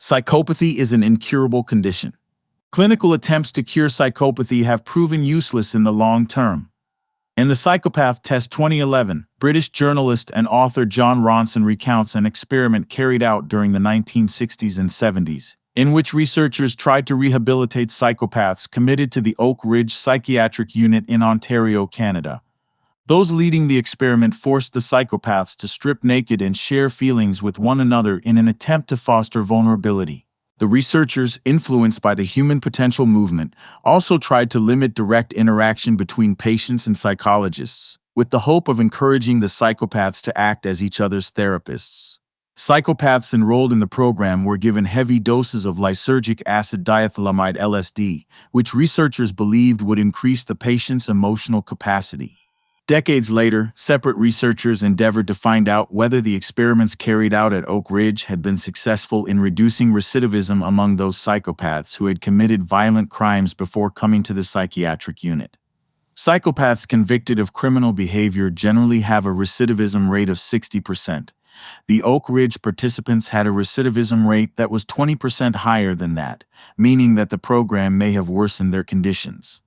Psychopathy is an incurable condition. Clinical attempts to cure psychopathy have proven useless in the long term. In the Psychopath Test 2011, British journalist and author John Ronson recounts an experiment carried out during the 1960s and 70s, in which researchers tried to rehabilitate psychopaths committed to the Oak Ridge Psychiatric Unit in Ontario, Canada. Those leading the experiment forced the psychopaths to strip naked and share feelings with one another in an attempt to foster vulnerability. The researchers, influenced by the human potential movement, also tried to limit direct interaction between patients and psychologists, with the hope of encouraging the psychopaths to act as each other's therapists. Psychopaths enrolled in the program were given heavy doses of lysergic acid diethylamide (LSD), which researchers believed would increase the patient's emotional capacity. Decades later, separate researchers endeavored to find out whether the experiments carried out at Oak Ridge had been successful in reducing recidivism among those psychopaths who had committed violent crimes before coming to the psychiatric unit. Psychopaths convicted of criminal behavior generally have a recidivism rate of 60%. The Oak Ridge participants had a recidivism rate that was 20% higher than that, meaning that the program may have worsened their conditions.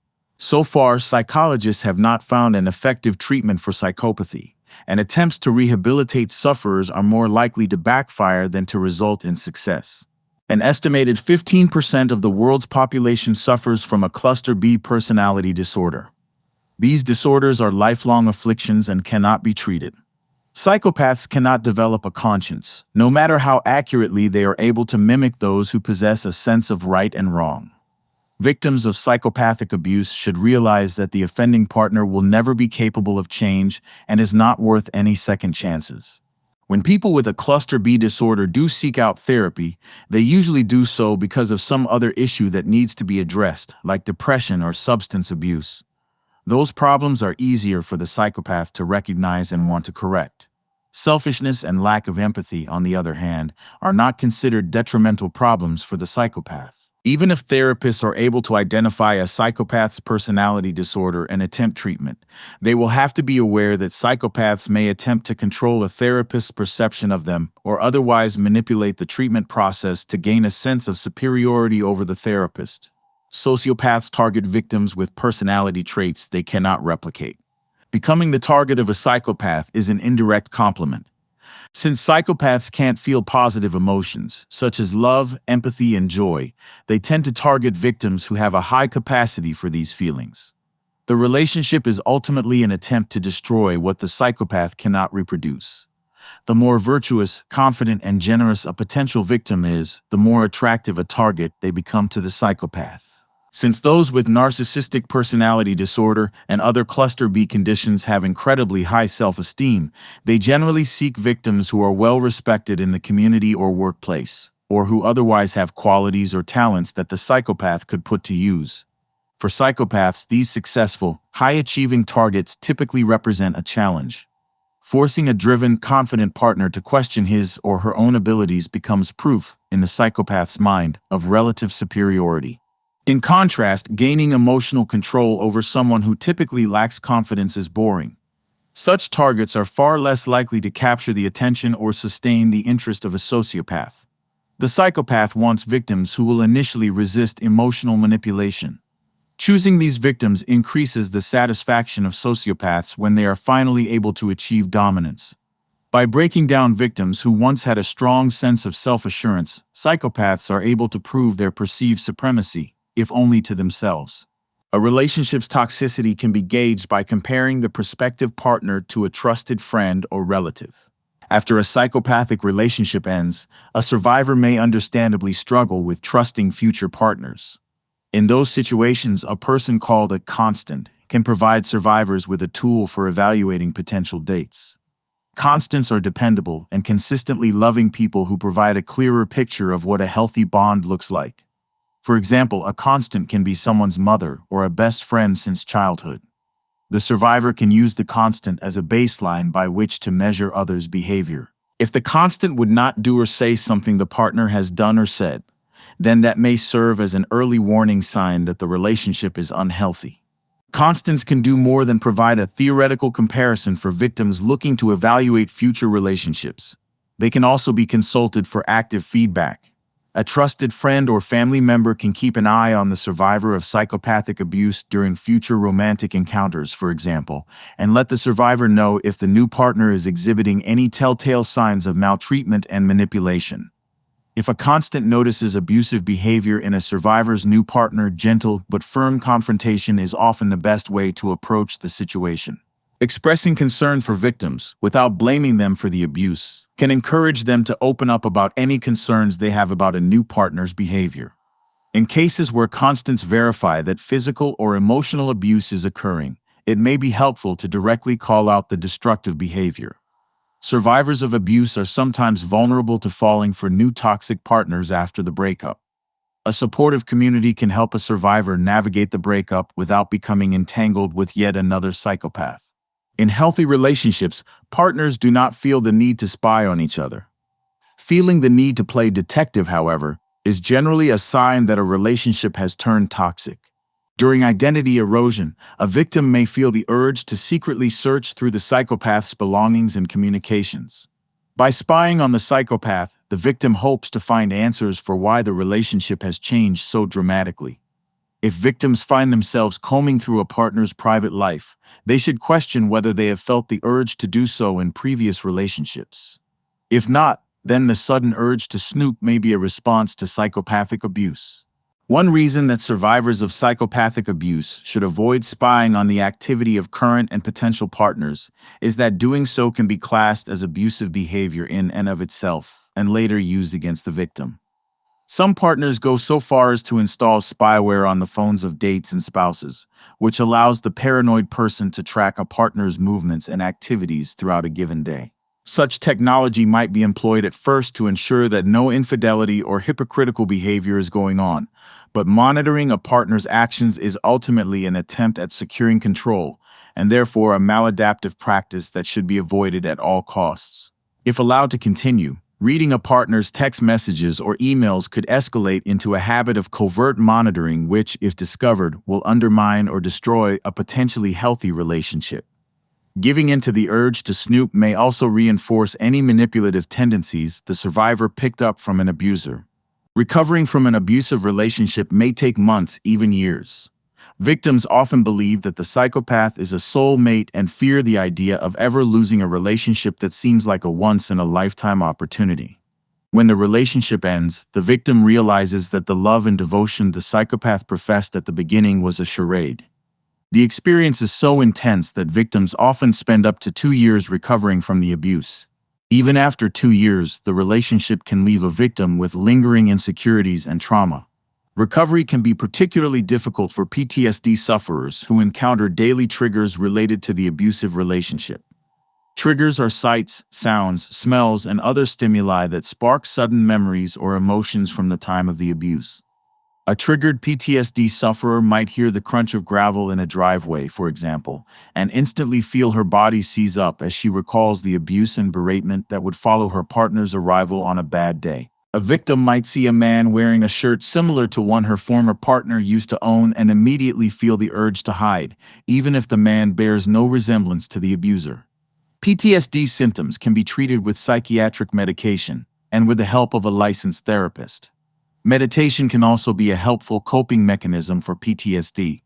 So far, psychologists have not found an effective treatment for psychopathy, and attempts to rehabilitate sufferers are more likely to backfire than to result in success. An estimated 15% of the world's population suffers from a cluster B personality disorder. These disorders are lifelong afflictions and cannot be treated. Psychopaths cannot develop a conscience, no matter how accurately they are able to mimic those who possess a sense of right and wrong. Victims of psychopathic abuse should realize that the offending partner will never be capable of change and is not worth any second chances. When people with a cluster B disorder do seek out therapy, they usually do so because of some other issue that needs to be addressed, like depression or substance abuse. Those problems are easier for the psychopath to recognize and want to correct. Selfishness and lack of empathy, on the other hand, are not considered detrimental problems for the psychopath. Even if therapists are able to identify a psychopath's personality disorder and attempt treatment, they will have to be aware that psychopaths may attempt to control a therapist's perception of them or otherwise manipulate the treatment process to gain a sense of superiority over the therapist. Sociopaths target victims with personality traits they cannot replicate. Becoming the target of a psychopath is an indirect compliment. Since psychopaths can't feel positive emotions, such as love, empathy, and joy, they tend to target victims who have a high capacity for these feelings. The relationship is ultimately an attempt to destroy what the psychopath cannot reproduce. The more virtuous, confident, and generous a potential victim is, the more attractive a target they become to the psychopath. Since those with narcissistic personality disorder and other cluster B conditions have incredibly high self-esteem, they generally seek victims who are well respected in the community or workplace, or who otherwise have qualities or talents that the psychopath could put to use. For psychopaths, these successful, high-achieving targets typically represent a challenge. Forcing a driven, confident partner to question his or her own abilities becomes proof, in the psychopath's mind, of relative superiority. In contrast, gaining emotional control over someone who typically lacks confidence is boring. Such targets are far less likely to capture the attention or sustain the interest of a sociopath. The psychopath wants victims who will initially resist emotional manipulation. Choosing these victims increases the satisfaction of sociopaths when they are finally able to achieve dominance. By breaking down victims who once had a strong sense of self-assurance, psychopaths are able to prove their perceived supremacy, if only to themselves. A relationship's toxicity can be gauged by comparing the prospective partner to a trusted friend or relative. After a psychopathic relationship ends, a survivor may understandably struggle with trusting future partners. In those situations, a person called a constant can provide survivors with a tool for evaluating potential dates. Constants are dependable and consistently loving people who provide a clearer picture of what a healthy bond looks like. For example, a constant can be someone's mother or a best friend since childhood. The survivor can use the constant as a baseline by which to measure others' behavior. If the constant would not do or say something the partner has done or said, then that may serve as an early warning sign that the relationship is unhealthy. Constants can do more than provide a theoretical comparison for victims looking to evaluate future relationships. They can also be consulted for active feedback. A trusted friend or family member can keep an eye on the survivor of psychopathic abuse during future romantic encounters, for example, and let the survivor know if the new partner is exhibiting any telltale signs of maltreatment and manipulation. If a constant notices abusive behavior in a survivor's new partner, gentle but firm confrontation is often the best way to approach the situation. Expressing concern for victims, without blaming them for the abuse, can encourage them to open up about any concerns they have about a new partner's behavior. In cases where constants verify that physical or emotional abuse is occurring, it may be helpful to directly call out the destructive behavior. Survivors of abuse are sometimes vulnerable to falling for new toxic partners after the breakup. A supportive community can help a survivor navigate the breakup without becoming entangled with yet another psychopath. In healthy relationships, partners do not feel the need to spy on each other. Feeling the need to play detective, however, is generally a sign that a relationship has turned toxic. During identity erosion, a victim may feel the urge to secretly search through the psychopath's belongings and communications. By spying on the psychopath, the victim hopes to find answers for why the relationship has changed so dramatically. If victims find themselves combing through a partner's private life, they should question whether they have felt the urge to do so in previous relationships. If not, then the sudden urge to snoop may be a response to psychopathic abuse. One reason that survivors of psychopathic abuse should avoid spying on the activity of current and potential partners is that doing so can be classed as abusive behavior in and of itself, and later used against the victim. Some partners go so far as to install spyware on the phones of dates and spouses, which allows the paranoid person to track a partner's movements and activities throughout a given day. Such technology might be employed at first to ensure that no infidelity or hypocritical behavior is going on, but monitoring a partner's actions is ultimately an attempt at securing control, and therefore a maladaptive practice that should be avoided at all costs. If allowed to continue, reading a partner's text messages or emails could escalate into a habit of covert monitoring which, if discovered, will undermine or destroy a potentially healthy relationship. Giving in to the urge to snoop may also reinforce any manipulative tendencies the survivor picked up from an abuser. Recovering from an abusive relationship may take months, even years. Victims often believe that the psychopath is a soulmate and fear the idea of ever losing a relationship that seems like a once-in-a-lifetime opportunity. When the relationship ends, the victim realizes that the love and devotion the psychopath professed at the beginning was a charade. The experience is so intense that victims often spend up to 2 years recovering from the abuse. Even after 2 years, the relationship can leave a victim with lingering insecurities and trauma. Recovery can be particularly difficult for PTSD sufferers who encounter daily triggers related to the abusive relationship. Triggers are sights, sounds, smells, and other stimuli that spark sudden memories or emotions from the time of the abuse. A triggered PTSD sufferer might hear the crunch of gravel in a driveway, for example, and instantly feel her body seize up as she recalls the abuse and beratement that would follow her partner's arrival on a bad day. A victim might see a man wearing a shirt similar to one her former partner used to own and immediately feel the urge to hide, even if the man bears no resemblance to the abuser. PTSD symptoms can be treated with psychiatric medication and with the help of a licensed therapist. Meditation can also be a helpful coping mechanism for PTSD.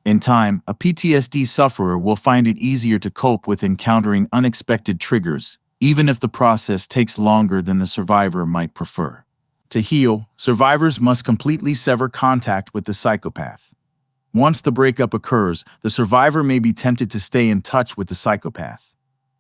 In time, a PTSD sufferer will find it easier to cope with encountering unexpected triggers, even if the process takes longer than the survivor might prefer. To heal, survivors must completely sever contact with the psychopath. Once the breakup occurs, the survivor may be tempted to stay in touch with the psychopath.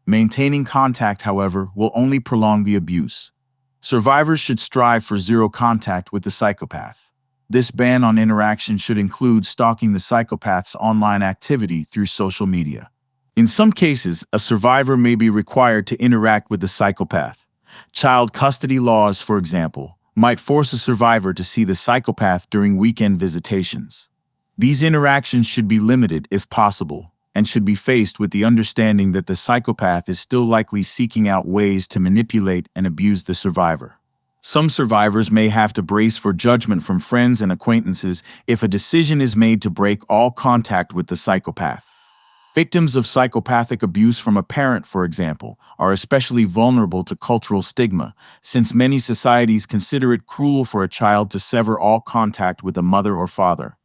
Maintaining contact, however, will only prolong the abuse. Survivors should strive for zero contact with the psychopath. This ban on interaction should include stalking the psychopath's online activity through social media. In some cases, a survivor may be required to interact with the psychopath. Child custody laws, for example, might force a survivor to see the psychopath during weekend visitations. These interactions should be limited if possible, and should be faced with the understanding that the psychopath is still likely seeking out ways to manipulate and abuse the survivor. Some survivors may have to brace for judgment from friends and acquaintances if a decision is made to break all contact with the psychopath. Victims of psychopathic abuse from a parent, for example, are especially vulnerable to cultural stigma, since many societies consider it cruel for a child to sever all contact with a mother or father.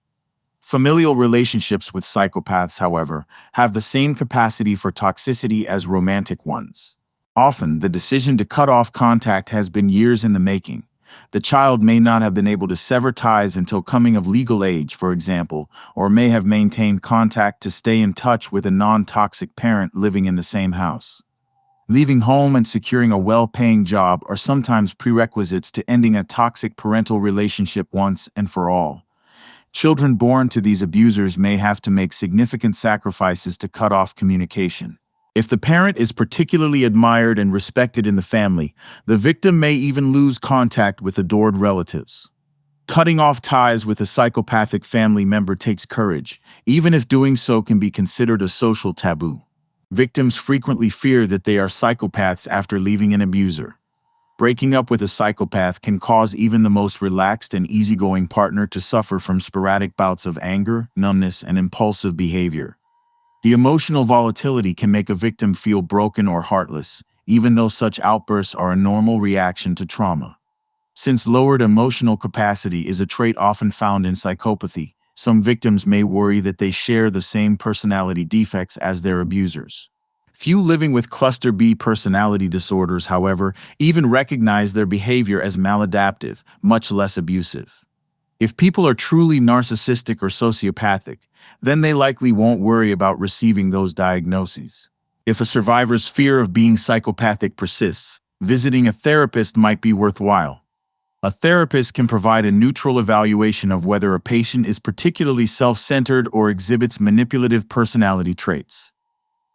Familial relationships with psychopaths, however, have the same capacity for toxicity as romantic ones. Often, the decision to cut off contact has been years in the making. The child may not have been able to sever ties until coming of legal age, for example, or may have maintained contact to stay in touch with a non-toxic parent living in the same house. Leaving home and securing a well-paying job are sometimes prerequisites to ending a toxic parental relationship once and for all. Children born to these abusers may have to make significant sacrifices to cut off communication. If the parent is particularly admired and respected in the family, the victim may even lose contact with adored relatives. Cutting off ties with a psychopathic family member takes courage, even if doing so can be considered a social taboo. Victims frequently fear that they are psychopaths after leaving an abuser. Breaking up with a psychopath can cause even the most relaxed and easygoing partner to suffer from sporadic bouts of anger, numbness, and impulsive behavior. The emotional volatility can make a victim feel broken or heartless, even though such outbursts are a normal reaction to trauma. Since lowered emotional capacity is a trait often found in psychopathy, some victims may worry that they share the same personality defects as their abusers. Few living with cluster B personality disorders, however, even recognize their behavior as maladaptive, much less abusive. If people are truly narcissistic or sociopathic, then they likely won't worry about receiving those diagnoses. If a survivor's fear of being psychopathic persists, visiting a therapist might be worthwhile. A therapist can provide a neutral evaluation of whether a patient is particularly self-centered or exhibits manipulative personality traits.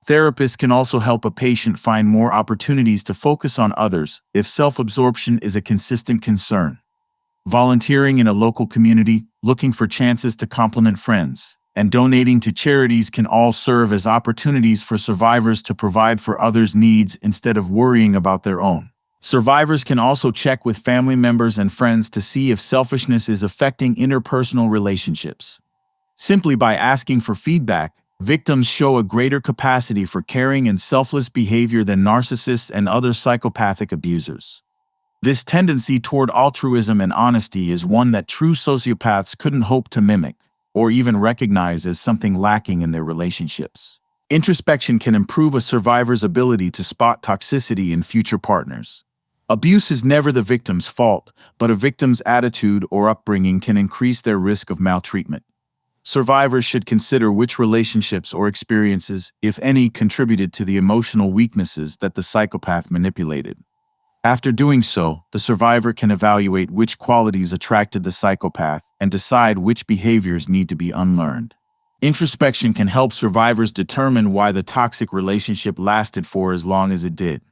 Therapists can also help a patient find more opportunities to focus on others if self-absorption is a consistent concern. Volunteering in a local community, looking for chances to compliment friends, and donating to charities can all serve as opportunities for survivors to provide for others' needs instead of worrying about their own. Survivors can also check with family members and friends to see if selfishness is affecting interpersonal relationships. Simply by asking for feedback, victims show a greater capacity for caring and selfless behavior than narcissists and other psychopathic abusers. This tendency toward altruism and honesty is one that true sociopaths couldn't hope to mimic, or even recognize as something lacking in their relationships. Introspection can improve a survivor's ability to spot toxicity in future partners. Abuse is never the victim's fault, but a victim's attitude or upbringing can increase their risk of maltreatment. Survivors should consider which relationships or experiences, if any, contributed to the emotional weaknesses that the psychopath manipulated. After doing so, the survivor can evaluate which qualities attracted the psychopath and decide which behaviors need to be unlearned. Introspection can help survivors determine why the toxic relationship lasted for as long as it did.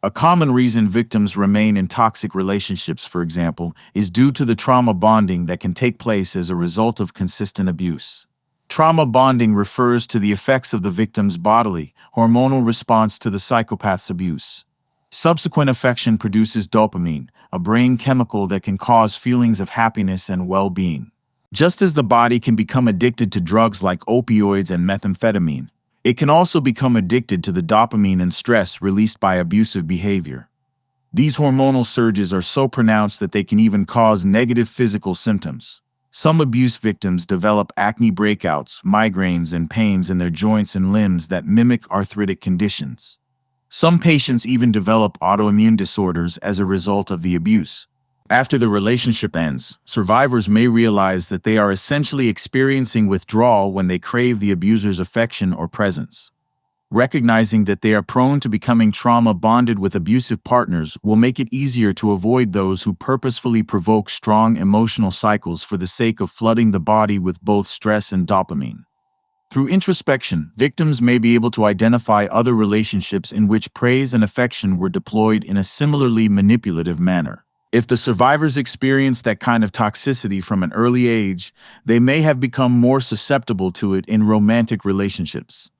A common reason victims remain in toxic relationships, for example, is due to the trauma bonding that can take place as a result of consistent abuse. Trauma bonding refers to the effects of the victim's bodily, hormonal response to the psychopath's abuse. Subsequent affection produces dopamine, a brain chemical that can cause feelings of happiness and well-being. Just as the body can become addicted to drugs like opioids and methamphetamine, it can also become addicted to the dopamine and stress released by abusive behavior. These hormonal surges are so pronounced that they can even cause negative physical symptoms. Some abuse victims develop acne breakouts, migraines, and pains in their joints and limbs that mimic arthritic conditions. Some patients even develop autoimmune disorders as a result of the abuse. After the relationship ends, survivors may realize that they are essentially experiencing withdrawal when they crave the abuser's affection or presence. Recognizing that they are prone to becoming trauma-bonded with abusive partners will make it easier to avoid those who purposefully provoke strong emotional cycles for the sake of flooding the body with both stress and dopamine. Through introspection, victims may be able to identify other relationships in which praise and affection were deployed in a similarly manipulative manner. If the survivors experienced that kind of toxicity from an early age, they may have become more susceptible to it in romantic relationships.